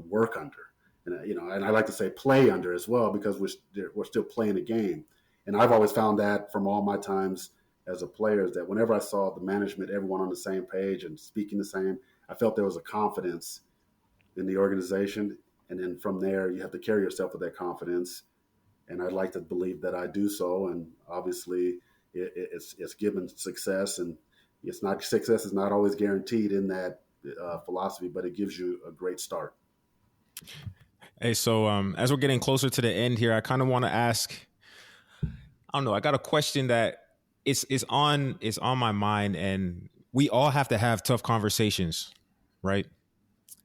work under. And and I like to say play under as well, because we're still playing a game. And I've always found that from all my times as a player, is that whenever I saw the management, everyone on the same page and speaking the same, I felt there was a confidence in the organization. And then from there, you have to carry yourself with that confidence. And I'd like to believe that I do so. And obviously it's given success, and success is not always guaranteed in that philosophy, but it gives you a great start. Hey, so as we're getting closer to the end here, I kind of want to ask, I don't know, I got a question that is on my mind, and we all have to have tough conversations, right?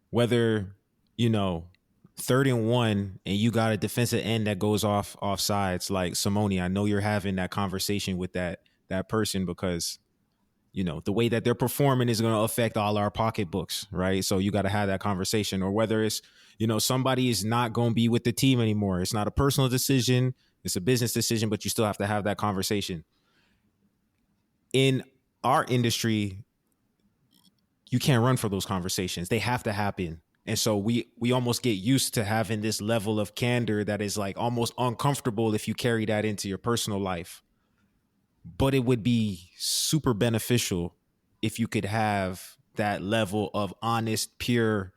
Whether, 3rd and 1 and you got a defensive end that goes off sides, like Simoni, I know you're having that conversation with that person, because the way that they're performing is going to affect all our pocketbooks, right? So you got to have that conversation. Or whether it's, somebody is not going to be with the team anymore. It's not a personal decision. It's a business decision, but you still have to have that conversation. In our industry, you can't run for those conversations. They have to happen. And so we almost get used to having this level of candor that is like almost uncomfortable if you carry that into your personal life. But it would be super beneficial if you could have that level of honest, pure,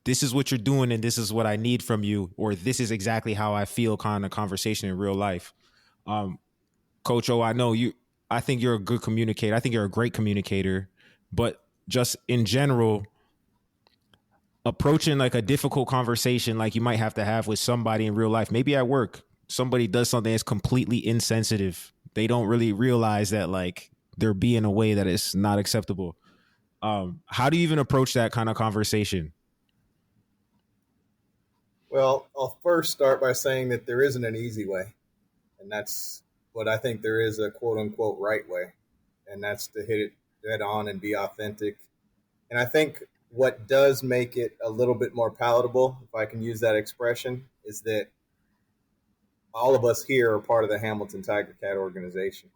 this is what you're doing and this is what I need from you, or this is exactly how I feel kind of conversation in real life. Coach O, I think you're a good communicator. I think you're a great communicator, but just in general, approaching like a difficult conversation like you might have to have with somebody in real life, maybe at work, somebody does something that's completely insensitive. They don't really realize that like they're being a way that is not acceptable. How do you even approach that kind of conversation? Well, I'll first start by saying that there isn't an easy way. And that's what I think there is, a quote unquote right way. And that's to hit it dead on and be authentic. And I think what does make it a little bit more palatable, if I can use that expression, is that all of us here are part of the Hamilton Tiger Cat organization.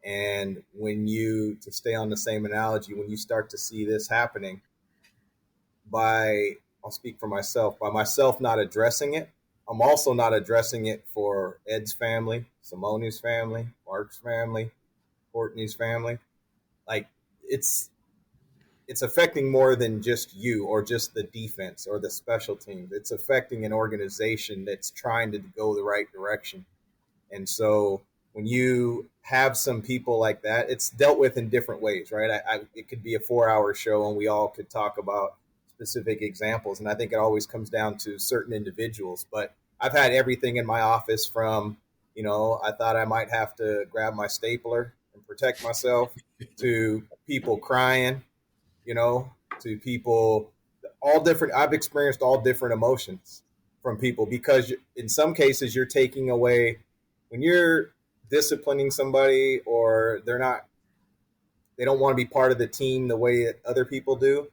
And to stay on the same analogy, when you start to see this happening, I'll speak for myself, by myself not addressing it, I'm also not addressing it for Ed's family, Simoni's family, Mark's family, Courtney's family. Like it's affecting more than just you or just the defense or the special teams. It's affecting an organization that's trying to go the right direction. And so when you have some people like that, it's dealt with in different ways, right? It could be a 4-hour show and we all could talk about specific examples. And I think it always comes down to certain individuals. But I've had everything in my office from, I thought I might have to grab my stapler and protect myself, to people crying, to people, all different. I've experienced all different emotions from people, because in some cases you're taking away, when you're disciplining somebody or they don't want to be part of the team the way that other people do,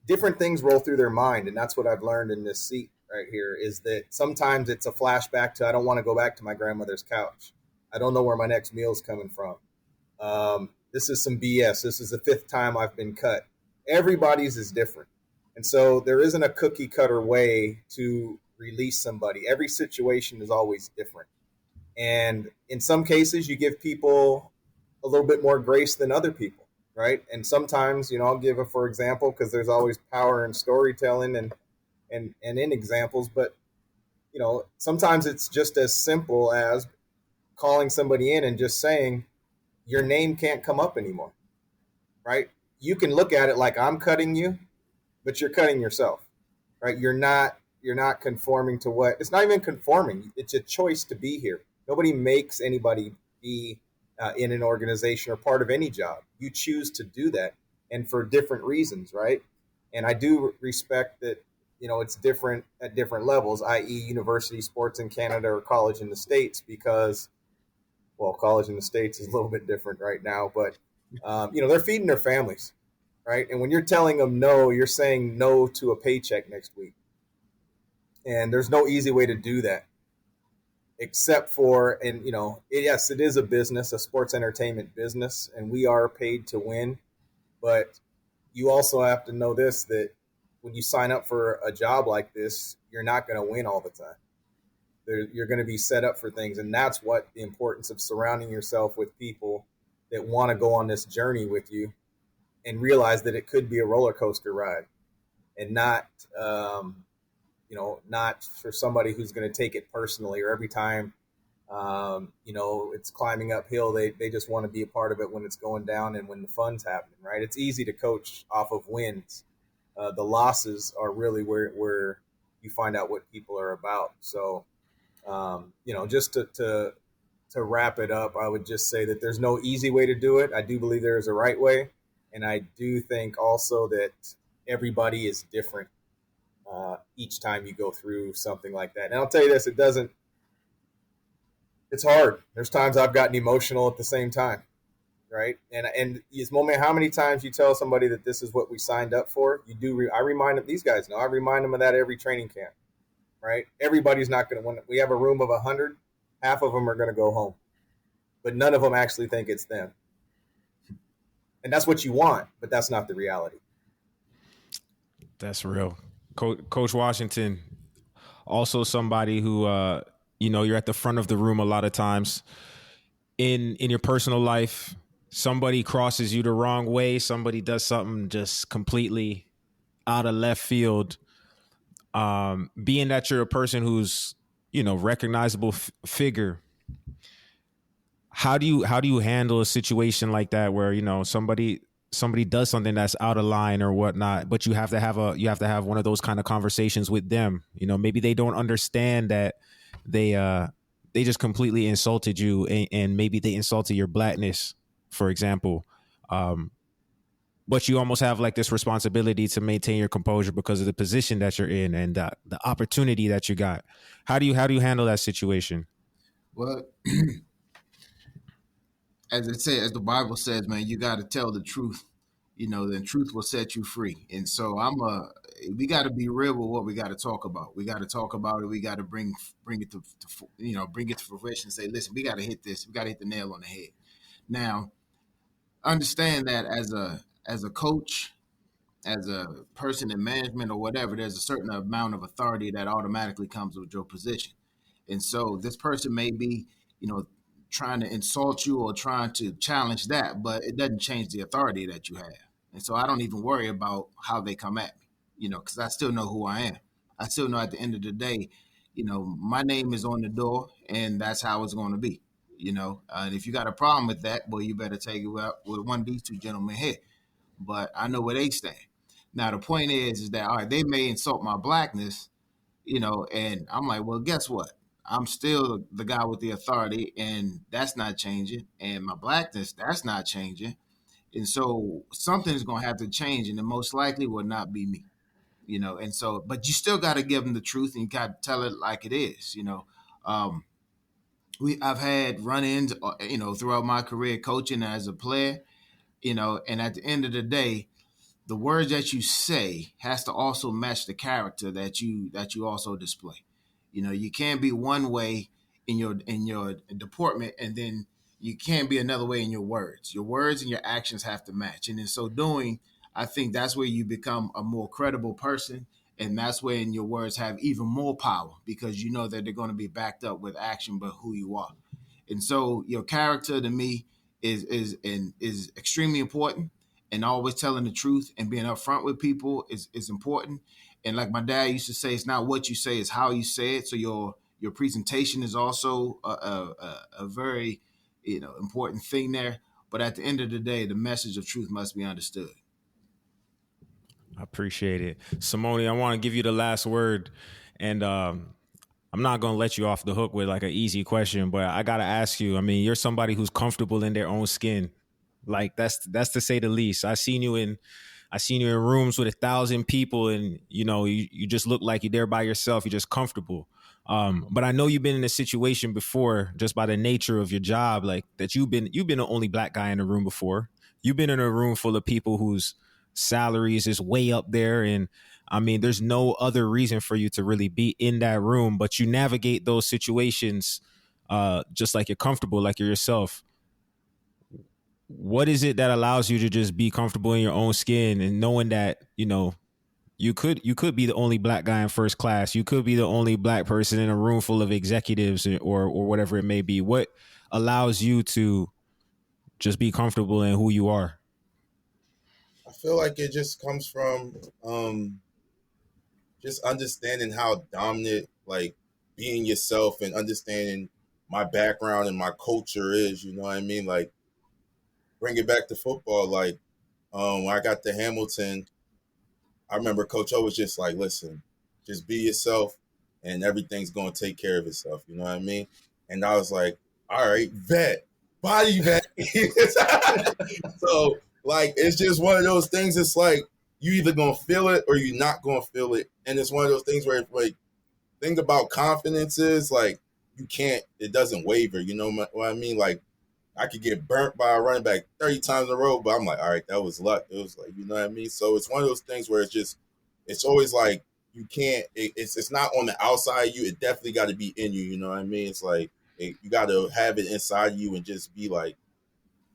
different things roll through their mind. And that's what I've learned in this seat right here, is that sometimes it's a flashback to, I don't want to go back to my grandmother's couch. I don't know where my next meal is coming from. This is some BS. This is the 5th time I've been cut. Everybody's is different. And so there isn't a cookie cutter way to release somebody. Every situation is always different. And in some cases, you give people a little bit more grace than other people, right? And sometimes, I'll give a for example, because there's always power in storytelling and in examples, but sometimes it's just as simple as calling somebody in and just saying your name can't come up anymore, right? You can look at it like I'm cutting you, but you're cutting yourself, right? You're not conforming to what, it's not even conforming. It's a choice to be here. Nobody makes anybody be in an organization or part of any job. You choose to do that, and for different reasons, right? And I do respect that, it's different at different levels, i.e. university sports in Canada or college in the States, because, well, college in the States is a little bit different right now, but, they're feeding their families, right? And when you're telling them no, you're saying no to a paycheck next week. And there's no easy way to do that, except for, and yes, it is a business, a sports entertainment business, and we are paid to win. But you also have to know this, that when you sign up for a job like this, you're not going to win all the time. You're going to be set up for things. And that's what the importance of surrounding yourself with people that want to go on this journey with you and realize that it could be a roller coaster ride, and not, not for somebody who's going to take it personally, or every time, it's climbing uphill, they just want to be a part of it when it's going down and when the fun's happening, right? It's easy to coach off of wins. The losses are really where you find out what people are about. So, just to wrap it up, I would just say that there's no easy way to do it. I do believe there is a right way. And I do think also that everybody is different each time you go through something like that. And I'll tell you this, it's hard. There's times I've gotten emotional at the same time, right? And it's moment, how many times you tell somebody that this is what we signed up for, I remind them, these guys know, I remind them of that every training camp, right? Everybody's not going to, when we have a room of 100, half of them are going to go home, but none of them actually think it's them. And that's what you want, but that's not the reality. That's real. Coach Washington, also somebody who, you're at the front of the room a lot of times in your personal life. Somebody crosses you the wrong way. Somebody does something just completely out of left field. Being that you're a person who's, recognizable figure, how do you handle a situation like that where, somebody does something that's out of line or whatnot, but you have to have one of those kind of conversations with them. Maybe they don't understand that they just completely insulted you, and maybe they insulted your blackness, for example. But you almost have like this responsibility to maintain your composure because of the position that you're in and the opportunity that you got. How do you handle that situation? Well, as the Bible says, man, you got to tell the truth. Then truth will set you free. And so we got to be real with what we got to talk about. We got to talk about it. We got to bring it to bring it to fruition and say, listen, we got to hit this. We got to hit the nail on the head. Now, understand that as a coach, as a person in management or whatever, there's a certain amount of authority that automatically comes with your position. And so this person may be, trying to insult you or trying to challenge that, but it doesn't change the authority that you have. And so I don't even worry about how they come at me, because I still know who I am. I still know at the end of the day, my name is on the door, and that's how it's going to be, and if you got a problem with that, well, you better take it up with one of these two gentlemen here. But I know where they stand. Now, the point is that, all right, they may insult my blackness, and I'm like, well, guess what? I'm still the guy with the authority, and that's not changing. And my blackness, that's not changing. And so something's going to have to change, and it most likely will not be me, And so, but you still got to give them the truth, and you got to tell it like it is, I've had run-ins, throughout my career coaching as a player, and at the end of the day, the words that you say has to also match the character that you also display. You can't be one way in your deportment, and then you can't be another way in your words. Your words and your actions have to match. And in so doing, I think that's where you become a more credible person. And that's when your words have even more power, because you know that they're going to be backed up with action, but who you are. And so your character to me is extremely important. And always telling the truth and being upfront with people is important. And like my dad used to say, it's not what you say, it's how you say it. So your presentation is also a very important thing there. But at the end of the day, the message of truth must be understood. I appreciate it. Simoni, I want to give you the last word. And I'm not going to let you off the hook with like an easy question, but I got to ask you, I mean, you're somebody who's comfortable in their own skin. Like that's to say the least. I seen you in rooms with 1,000 people, and you just look like you're there by yourself. You're just comfortable. But I know you've been in a situation before, just by the nature of your job, like that you've been the only black guy in the room before. You've been in a room full of people whose salaries is way up there, and I mean, there's no other reason for you to really be in that room, but you navigate those situations just like you're comfortable, like you're yourself. What is it that allows you to just be comfortable in your own skin and knowing that, you could be the only black guy in first class. You could be the only black person in a room full of executives or whatever it may be. What allows you to just be comfortable in who you are? I feel like it just comes from just understanding how dominant, like, being yourself and understanding my background and my culture is, you know what I mean? Like, bring it back to football. Like, when I got to Hamilton, I remember Coach O was just like, listen, just be yourself and everything's going to take care of itself. You know what I mean? And I was like, all right, vet, body vet. So, like, it's just one of those things. It's like, you either going to feel it or you're not going to feel it. And it's one of those things where, like, thing about confidence is, like, it doesn't waver. You know what I mean? Like, I could get burnt by a running back 30 times in a row, but I'm like, all right, that was luck. It was like, you know what I mean? So it's one of those things where it's always like, you can't, it's not on the outside of you. It definitely got to be in you. You know what I mean? It's like, you got to have it inside you and just be like,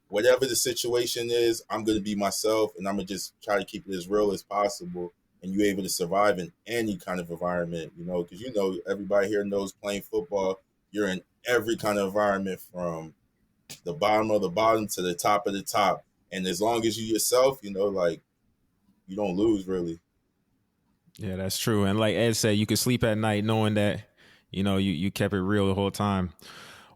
whatever the situation is, I'm going to be myself and I'm going to just try to keep it as real as possible. And you're able to survive in any kind of environment, because, everybody here knows playing football, you're in every kind of environment from the bottom of the bottom to the top of the top. And as long as you yourself, like, you don't lose really. Yeah, that's true. And like Ed said, you could sleep at night knowing that, you kept it real the whole time.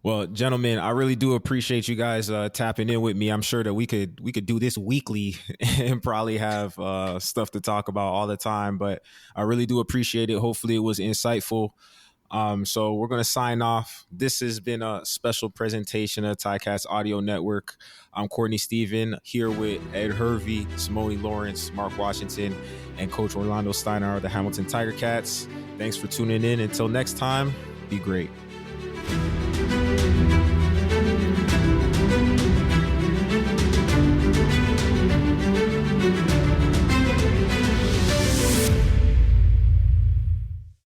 Well, gentlemen, I really do appreciate you guys tapping in with me. I'm sure that we could do this weekly and probably have stuff to talk about all the time, but I really do appreciate it. Hopefully it was insightful. So we're going to sign off. This has been a special presentation of Ticats Audio Network. I'm Courtney Stephen here with Ed Harvey, Simoni Lawrence, Mark Washington, and Coach Orlondo Steinauer of the Hamilton Tiger Cats. Thanks for tuning in. Until next time, be great.